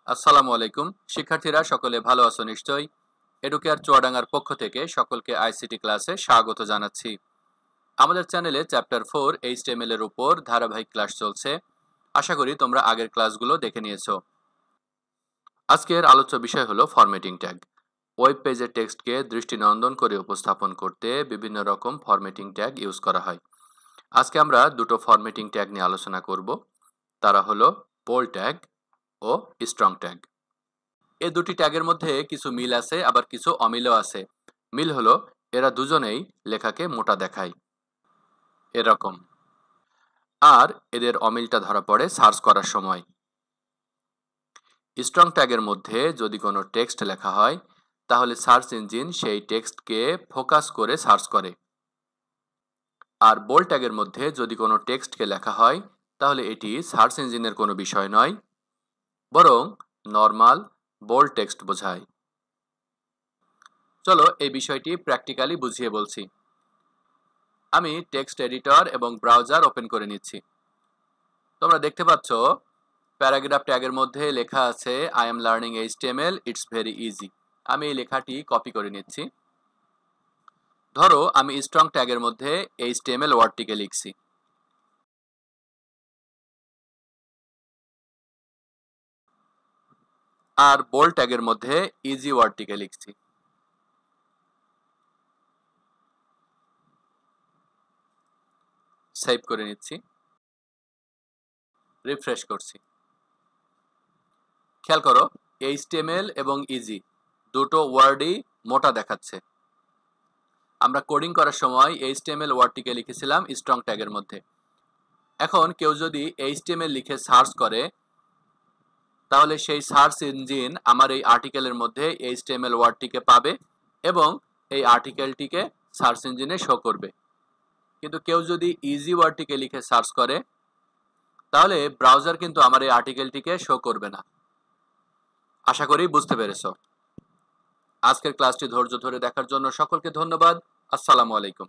আসসালামু আলাইকুম শিক্ষার্থীরা সকলে ভালো আছো নিশ্চয়ই। এডুকেয়ার চুয়াডাঙ্গার পক্ষ থেকে সকলকে আইসিটি ক্লাসে স্বাগত জানাচ্ছি। আমাদের চ্যানেলে চ্যাপ্টার 4 এইচটিএমএল এর উপর ধারাবাহিক ক্লাস চলছে। আশা করি তোমরা আগের ক্লাসগুলো দেখে নিয়েছো। আজকের আলোচ্য বিষয় হলো ফরম্যাটিং ট্যাগ। ওয়েব পেজের টেক্সটকে দৃষ্টিনন্দন করে উপস্থাপন করতে বিভিন্ন রকম ফরম্যাটিং ট্যাগ ইউজ করা হয়। আজকে আমরা দুটো ফরম্যাটিং ট্যাগ নিয়ে আলোচনা করব। তারা হলো বোল্ড ট্যাগ ও স্ট্রং ট্যাগ। এই দুটি ট্যাগের মধ্যে কিছু মিল আছে, আবার কিছু অমিলও আছে। মিল হলো এরা দুজনেই লেখাকে মোটা দেখায় এরকম, আর এদের অমিলটা ধরা পড়ে সার্চ করার সময়। স্ট্রং ট্যাগের মধ্যে যদি কোনো টেক্সট লেখা হয় তাহলে সার্চ ইঞ্জিন সেই টেক্সটকে ফোকাস করে সার্চ করে। আর বোল্ড ট্যাগের মধ্যে যদি কোনো টেক্সটকে লেখা হয় তাহলে এটি সার্চ ইঞ্জিনের কোনো বিষয় নয়, বরং নর্মাল বোল্ড টেক্সট বোঝায়। চলো এই বিষয়টি প্র্যাকটিক্যালি বুঝিয়ে বলছি। আমি টেক্সট এডিটর এবং ব্রাউজার ওপেন করে নিচ্ছি। তোমরা দেখতে পাচ্ছ প্যারাগ্রাফ ট্যাগের মধ্যে লেখা আছে I am learning HTML, it's very easy. আমি এই লেখাটি কপি করে নিচ্ছি। ধরো আমি স্ট্রং ট্যাগের মধ্যে এইচটিএমএল ওয়ার্ডটিকে লিখছি। আর বোল্ড ট্যাগের মধ্যে ইজি ওয়ার্ডটিকে লিখছি। সেভ করে নিচ্ছি, রিফ্রেশ করছি। খেয়াল করো এইচটিএমএল এবং ইজি দুটো ওয়ার্ডই মোটা দেখাচ্ছে। আমরা কোডিং করার সময় এইচটিএমএল ওয়ার্ডটিকে লিখেছিলাম স্ট্রং ট্যাগের মধ্যে। এখন কেউ যদি এইচটিএমএল লিখে সার্চ করে তাহলে সেই সার্চ ইঞ্জিন আমার এই আর্টিকেলের মধ্যে এইচটিএমএল ওয়ার্ডটিকে পাবে এবং এই আর্টিকেলটিকে সার্চ ইঞ্জিনে শো করবে। কিন্তু কেউ যদি ইজি ওয়ার্ডটিকে লিখে সার্চ করে তাহলে ব্রাউজার কিন্তু আমার এই আর্টিকেলটিকে শো করবে না। আশা করি বুঝতে পেরেছো। আজকের ক্লাসটি ধৈর্য ধরে দেখার জন্য সকলকে ধন্যবাদ। আসসালামু আলাইকুম।